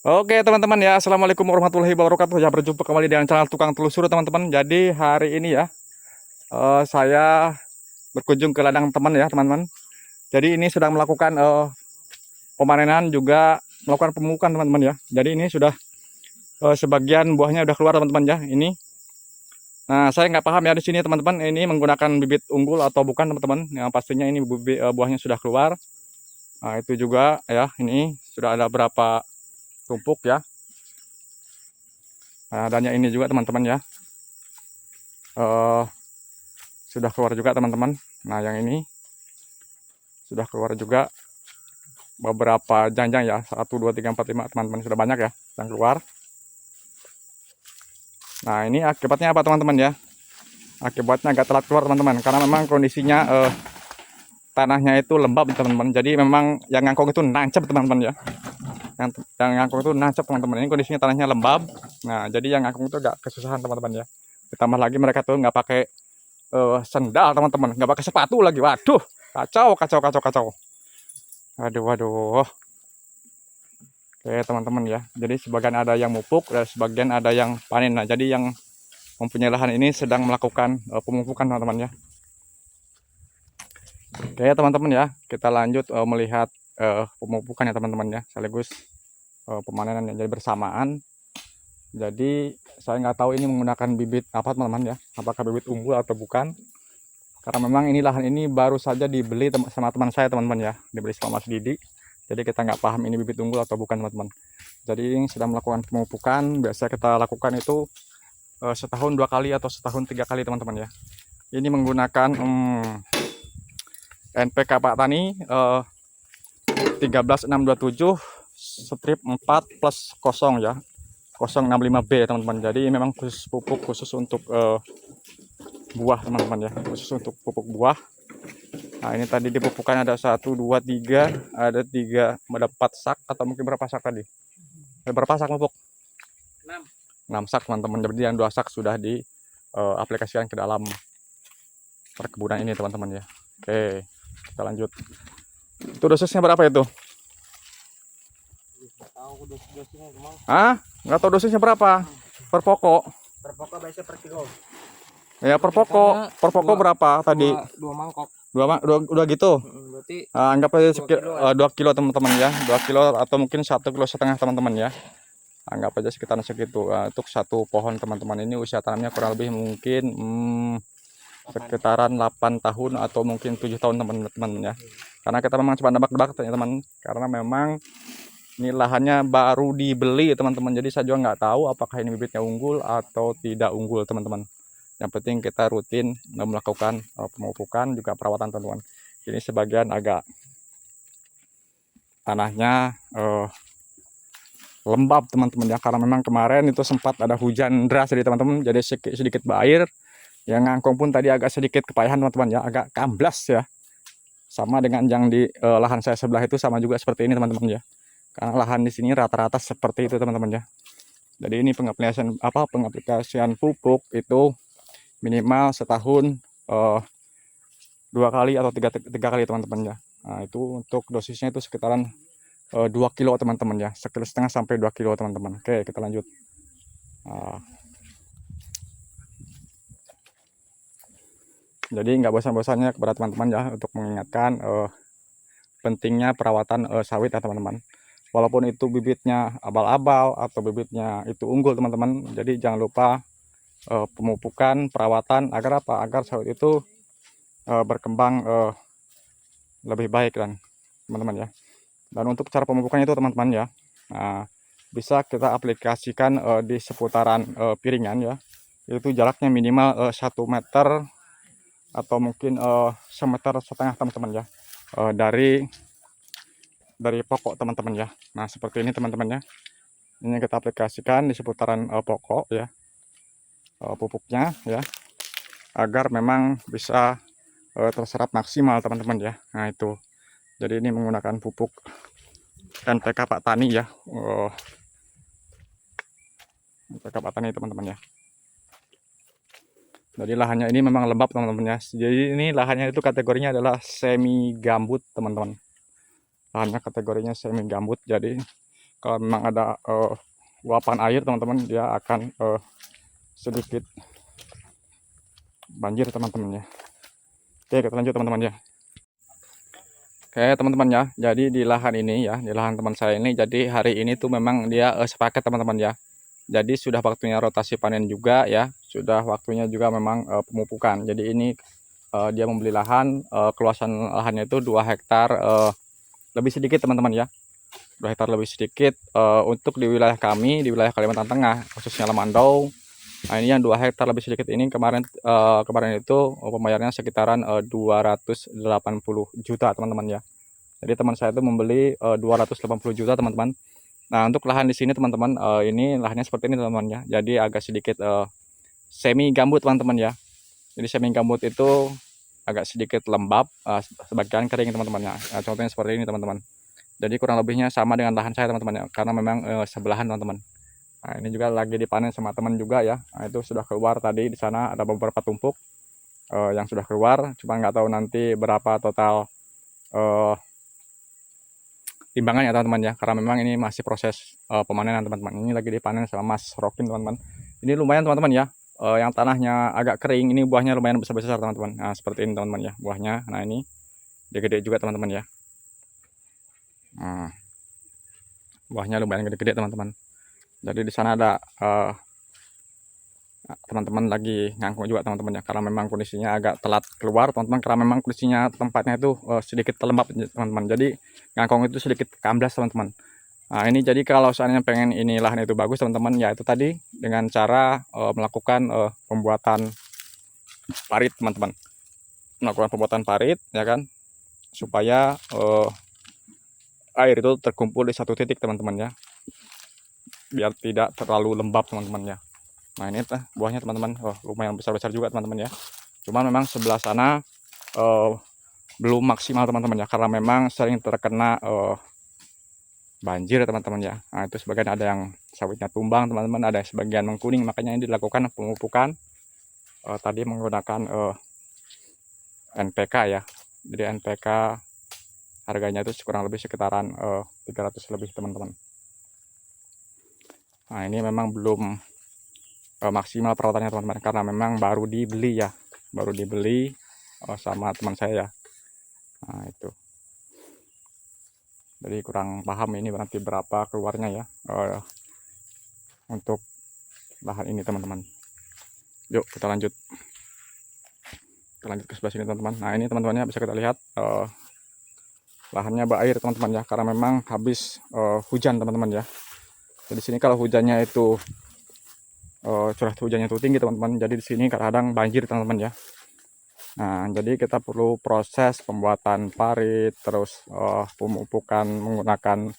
Oke teman-teman ya, Assalamualaikum warahmatullahi wabarakatuh. Ya, berjumpa kembali dengan channel Tukang Telusur teman-teman. Jadi hari ini ya, saya berkunjung ke ladang teman ya teman-teman. Jadi ini sedang melakukan pemanenan, juga melakukan pemupukan teman-teman ya. Jadi ini sudah sebagian buahnya sudah keluar teman-teman ya. Ini, nah saya nggak paham ya di sini teman-teman. Ini menggunakan bibit unggul atau bukan teman-teman? Yang pastinya ini buahnya sudah keluar. Nah itu juga ya, ini sudah ada berapa tumpuk ya. Nah, dan yang ini juga teman-teman ya. Sudah keluar juga teman-teman. Nah yang ini sudah keluar juga beberapa janjang ya, 1 2 3 4 5 teman-teman, sudah banyak ya yang keluar. Nah ini akibatnya apa teman-teman ya, akibatnya agak telat keluar teman-teman, karena memang kondisinya tanahnya itu lembab teman-teman. Jadi memang yang ngangkong itu nancep teman-teman ya, yang ngangkong itu nancep teman-teman. Ini kondisinya tanahnya lembab. Nah jadi yang ngangkong itu agak kesusahan teman-teman ya. Ditambah lagi mereka tuh nggak pakai sendal teman-teman, nggak pakai sepatu lagi. Waduh, kacau kacau kacau kacau. Waduh waduh. Oke teman-teman ya, jadi sebagian ada yang mupuk dan sebagian ada yang panen. Nah jadi yang mempunyai lahan ini sedang melakukan pemupukan teman-teman ya. Oke teman-teman ya, kita lanjut melihat pemupukan ya teman-teman ya, sekaligus pemanenan yang jadi bersamaan. Jadi saya nggak tahu ini menggunakan bibit apa teman-teman ya, apakah bibit unggul atau bukan, karena memang ini lahan ini baru saja dibeli sama teman saya teman-teman ya, dibeli sama Mas Didi. Jadi kita nggak paham ini bibit unggul atau bukan teman-teman. Jadi ini sedang melakukan pemupukan. Biasa kita lakukan itu setahun 2 kali atau setahun 3 kali teman-teman ya. Ini menggunakan NPK Pak Tani 13627 strip 4 plus 0 ya, 065B teman-teman. Jadi memang khusus pupuk khusus untuk buah teman-teman ya, khusus untuk pupuk buah. Nah ini tadi dipupukkan ada 1 2 3, ada 3, ada 4 sak atau mungkin berapa sak tadi? Berapa sak pupuk? 6 sak teman-teman. Jadi yang 2 sak sudah diaplikasikan ke dalam perkebunan ini teman-teman ya. Oke, kita lanjut. Itu dosisnya berapa itu? Ah, nggak tahu dosisnya berapa per pokok? Per pokok biasa per kilo. Ya per pokok, berapa tadi? 2 mangkok. Dua gitu. Berarti Anggap aja 2 kilo teman-teman ya, 2 kilo atau mungkin 1,5 kilo teman-teman ya. Anggap aja sekitaran segitu. Untuk satu pohon teman-teman ini usia tanamnya kurang lebih mungkin sekitaran 8 tahun atau mungkin 7 tahun teman-teman ya. Karena kita memang coba nebak-nebak teman-teman, karena memang ini lahannya baru dibeli teman-teman. Jadi saya juga nggak tahu apakah ini bibitnya unggul atau tidak unggul teman-teman. Yang penting kita rutin melakukan pemupukan juga perawatan teman-teman. Ini sebagian agak tanahnya lembab teman-teman ya, karena memang kemarin itu sempat ada hujan deras jadi teman-teman. Jadi sedikit air. Yang ngangkong pun tadi agak sedikit kepayahan teman-teman ya, agak kamblas ya. Sama dengan yang di lahan saya sebelah itu, sama juga seperti ini teman-teman ya. Karena lahan di sini rata-rata seperti itu teman-teman ya. Jadi ini pengaplikasian pupuk itu minimal setahun 2 kali atau tiga kali teman-teman ya. Nah itu untuk dosisnya itu sekitaran 2 kilo teman-teman ya, 1,5 kilo sampai 2 kilo teman-teman. Oke kita lanjut. Jadi nggak bosan-bosannya kepada teman-teman ya untuk mengingatkan pentingnya perawatan sawit ya teman-teman. Walaupun itu bibitnya abal-abal atau bibitnya itu unggul teman-teman, jadi jangan lupa pemupukan, perawatan, agar apa? Agar sawit itu berkembang lebih baik dan teman-teman ya. Dan untuk cara pemupukannya itu teman-teman ya, bisa kita aplikasikan di seputaran piringan ya. Itu jaraknya minimal 1 meter atau mungkin 1,5 meter teman-teman ya, dari pokok teman-teman ya. Nah seperti ini teman-teman ya, ini kita aplikasikan di seputaran pokok ya, pupuknya ya, agar memang bisa terserap maksimal teman-teman ya. Nah itu, jadi ini menggunakan pupuk NPK Pak Tani ya, NPK Pak Tani teman-teman ya. Jadi lahannya ini memang lembab teman-teman ya. Jadi ini lahannya itu kategorinya adalah semi gambut teman-teman. Lahannya kategorinya semi gambut, jadi kalau memang ada luapan air teman-teman, dia akan sedikit banjir teman-teman ya. Oke, kita lanjut teman-teman ya. Oke teman-teman ya, jadi di lahan ini ya, di lahan teman saya ini, jadi hari ini tuh memang dia sepaket teman-teman ya. Jadi sudah waktunya rotasi panen juga ya, sudah waktunya juga memang pemupukan. Jadi ini dia membeli lahan, keluasan lahannya itu 2 hektar lebih sedikit teman-teman ya. 2 hektar lebih sedikit untuk di wilayah kami, di wilayah Kalimantan Tengah, khususnya Lemandau. Nah ini yang 2 hektar lebih sedikit ini kemarin itu pembayarannya sekitaran 280 juta teman-teman ya. Jadi teman saya itu membeli 280 juta teman-teman. Nah untuk lahan di sini teman-teman, ini lahannya seperti ini teman-teman ya. Jadi agak sedikit semi gambut teman-teman ya. Jadi semi gambut itu agak sedikit lembab, sebagian kering teman-teman ya. Nah, contohnya seperti ini teman-teman. Jadi kurang lebihnya sama dengan lahan saya teman-teman ya, karena memang sebelahan teman-teman. Nah ini juga lagi dipanen sama teman juga ya. Nah itu sudah keluar tadi, di sana ada beberapa tumpuk yang sudah keluar, cuma nggak tahu nanti berapa total timbangannya teman-teman ya, karena memang ini masih proses pemanenan teman-teman. Ini lagi dipanen sama Mas Rokin teman-teman. Ini lumayan teman-teman ya, yang tanahnya agak kering, ini buahnya lumayan besar-besar teman-teman. Nah seperti ini teman-teman ya buahnya. Nah ini gede-gede juga teman-teman ya. Nah, buahnya lumayan gede-gede teman-teman. Jadi di sana ada teman-teman lagi ngangkung juga teman-teman ya, karena memang kondisinya agak telat keluar teman-teman, karena memang kondisinya tempatnya itu sedikit lembab teman-teman. Jadi ngangkung itu sedikit kamblas teman-teman. Nah ini jadi kalau seandainya pengen ini lahan itu bagus teman-teman ya, itu tadi dengan cara melakukan pembuatan parit teman-teman, melakukan pembuatan parit ya kan, supaya air itu terkumpul di satu titik teman-teman ya, biar tidak terlalu lembab teman-teman ya. Nah ini buahnya teman-teman, lumayan besar-besar juga teman-teman ya. Cuman memang sebelah sana belum maksimal teman-teman ya, karena memang sering terkena banjir teman-teman ya. Nah itu sebagian ada yang sawitnya tumbang teman-teman, ada sebagian mengkuning, makanya ini dilakukan pemupukan tadi menggunakan NPK ya. Jadi NPK harganya itu kurang lebih sekitaran 300 lebih teman-teman. Nah ini memang belum maksimal perawatannya teman-teman, karena memang baru dibeli ya, baru dibeli sama teman saya ya. Nah itu jadi kurang paham ini nanti berapa keluarnya ya untuk lahan ini teman-teman. Yuk kita lanjut ke sebelah sini teman-teman. Nah ini teman-temannya bisa kita lihat lahannya berair teman-teman ya, karena memang habis hujan teman-teman ya. Jadi sini kalau hujannya itu curah hujannya itu tinggi teman-teman, jadi di sini kadang banjir teman-teman ya. Nah jadi kita perlu proses pembuatan parit, terus pemupukan menggunakan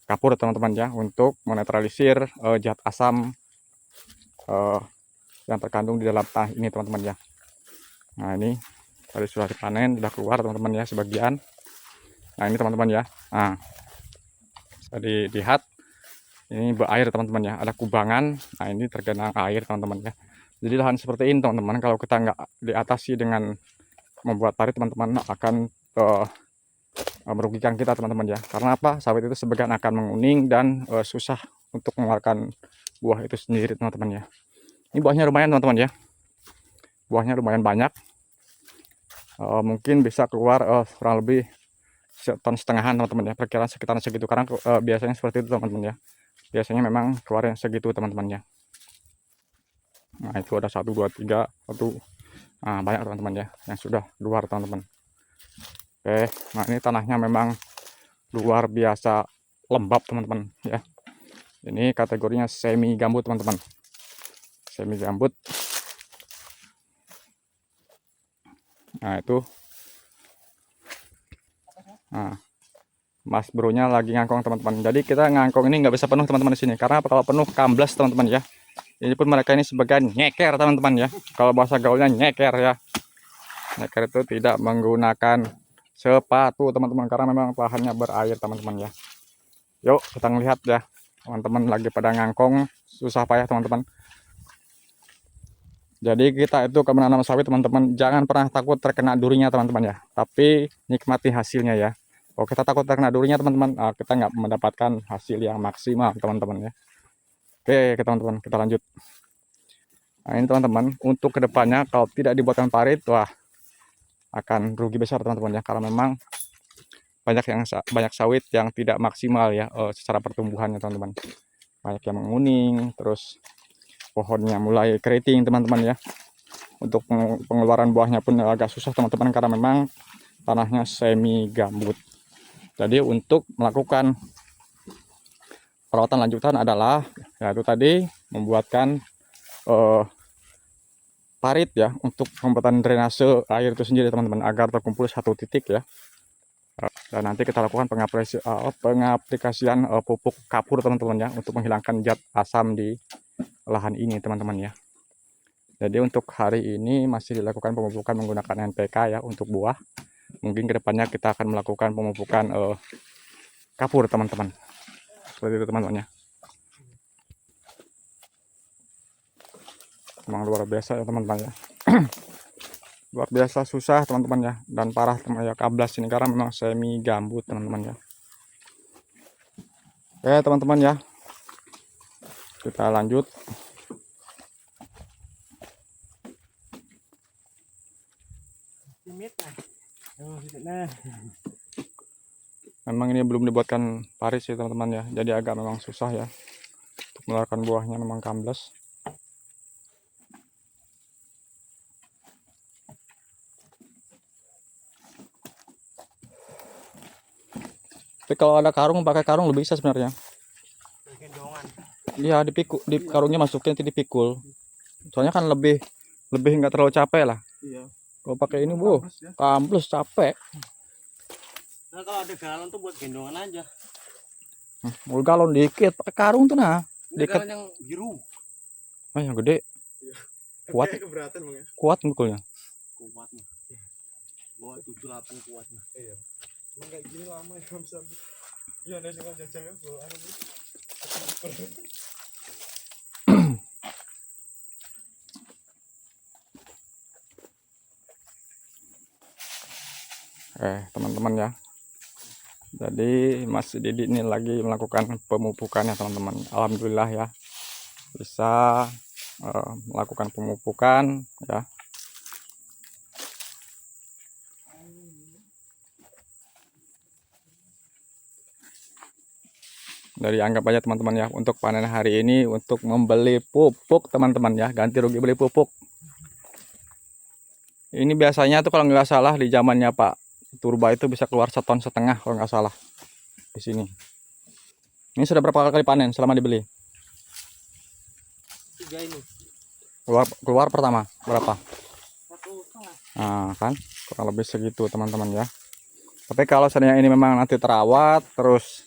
kapur teman-teman ya, untuk menetralisir zat asam yang terkandung di dalam tanah ini teman-teman ya. Nah ini tadi sudah dipanen, sudah keluar teman-teman ya sebagian. Nah ini teman-teman ya, nah bisa dilihat ini berair teman-teman ya, ada kubangan. Nah ini tergenang air teman-teman ya. Jadi lahan seperti ini teman-teman, kalau kita nggak diatasi dengan membuat parit teman-teman, akan merugikan kita teman-teman ya. Karena apa? Sawit itu sebagian akan menguning dan susah untuk mengeluarkan buah itu sendiri teman-teman ya. Ini buahnya lumayan teman-teman ya, buahnya lumayan banyak, mungkin bisa keluar kurang lebih 1,5 ton teman-teman ya, perkiraan sekitaran segitu, karena biasanya seperti itu teman-teman ya, biasanya memang keluar yang segitu teman-teman ya. Nah itu ada 1, 2, 3, 1, nah banyak teman-teman ya yang sudah keluar teman-teman. Oke, nah ini tanahnya memang luar biasa lembab teman-teman ya. Ini kategorinya semi gambut teman-teman, semi gambut. Nah itu, nah Mas bronya lagi ngangkong teman-teman. Jadi kita ngangkong ini nggak bisa penuh teman-teman di sini, karena kalau penuh kamblas teman-teman ya. Ini pun mereka ini sebagian nyeker teman-teman ya, kalau bahasa gaulnya nyeker ya. Nyeker itu tidak menggunakan sepatu teman-teman, karena memang lahannya berair teman-teman ya. Yuk kita ngelihat ya, teman-teman lagi pada ngangkong susah payah teman-teman. Jadi kita itu kalau menanam sawit teman-teman, jangan pernah takut terkena durinya teman-teman ya, tapi nikmati hasilnya ya. kalau kita takut terkena durinya teman-teman, kita nggak mendapatkan hasil yang maksimal teman-teman ya. Oke teman-teman, kita lanjut. Nah ini teman-teman, untuk kedepannya kalau tidak dibuatkan parit, wah akan rugi besar teman-teman ya, karena memang banyak sawit yang tidak maksimal ya secara pertumbuhannya teman-teman. Banyak yang menguning, terus pohonnya mulai keriting teman-teman ya. Untuk pengeluaran buahnya pun agak susah teman-teman, karena memang tanahnya semi gambut. Jadi untuk melakukan perawatan lanjutan adalah yaitu tadi membuatkan parit ya, untuk pembuatan drainase air itu sendiri teman-teman, agar terkumpul satu titik ya. Dan nanti kita lakukan pengaplikasian pupuk kapur teman-teman ya, untuk menghilangkan zat asam di lahan ini teman-teman ya. Jadi untuk hari ini masih dilakukan pemupukan menggunakan NPK ya untuk buah. Mungkin kedepannya kita akan melakukan pemupukan kapur teman-teman. Seperti itu teman-teman ya. Memang luar biasa ya teman-teman ya. Luar biasa susah teman-teman ya, dan parah teman ya kablas ini, karena memang semi gambut teman-teman ya. Oke teman-teman ya, kita lanjut. Memang ini belum dibuatkan parit sih teman-teman ya, jadi agak memang susah ya untuk mengeluarkan buahnya, memang kamblas. Tapi kalau ada karung, pakai karung lebih bisa sebenarnya. Iya, dipikul, di karungnya masukin nanti dipikul. Soalnya kan lebih nggak terlalu capek lah. Iya. Kalau pakai ini, bu, kamplus capek. Nah kalau ada galon tuh buat gendongan aja. Mau galon dikit, pakai karung tuh nah. Galon yang biru. Oh, yang gede. Kuat. Keberatan bang ya. Kuat mukulnya. Kuat nih. Bawa 7-8 kuat nih. Iya. Emang kayak gini lama ya bisa. Iya ada sih jajangnya bawa anu. Teman-teman ya. Jadi Mas Didi ini lagi melakukan pemupukan ya teman-teman. Alhamdulillah ya, bisa melakukan pemupukan ya. Dari anggap aja teman-teman ya, untuk panen hari ini untuk membeli pupuk teman-teman ya, ganti rugi beli pupuk. Ini biasanya tuh kalau nggak salah di zamannya Pak Turba itu bisa keluar 1,5 ton kalau nggak salah di sini. Ini sudah berapa kali panen selama dibeli? 3 ini. Keluar pertama berapa? 1,5. Nah kan kurang lebih segitu teman-teman ya. Tapi kalau seandainya ini memang nanti terawat terus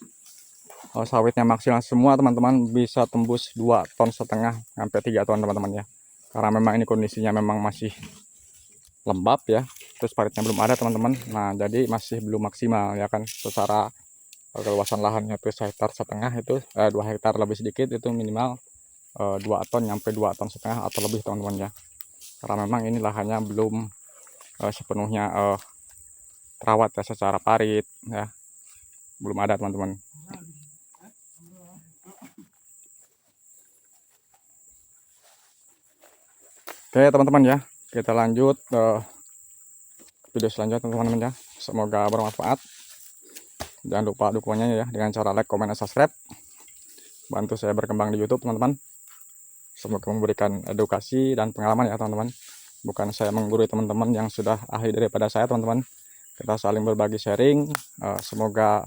sawitnya maksimal semua teman-teman, bisa tembus 2,5 ton sampai 3 ton teman-teman ya. Karena memang ini kondisinya memang masih lembab ya, terus paritnya belum ada teman-teman. Nah jadi masih belum maksimal ya kan, secara keluasan lahannya itu 1,5 hektar itu 2 hektar lebih sedikit, itu minimal 2 ton sampai 2,5 ton atau lebih teman-teman ya. Karena memang ini lahannya belum sepenuhnya terawat ya secara parit ya, belum ada teman-teman. Oke teman-teman ya, kita lanjut video selanjutnya teman-teman ya. Semoga bermanfaat. Jangan lupa dukungannya ya dengan cara like, comment, dan subscribe. Bantu saya berkembang di YouTube teman-teman. Semoga memberikan edukasi dan pengalaman ya teman-teman. Bukan saya menggurui teman-teman yang sudah ahli daripada saya teman-teman. Kita saling berbagi sharing. Semoga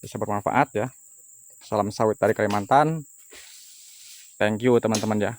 bisa bermanfaat ya. Salam sawit dari Kalimantan. Thank you teman-teman ya.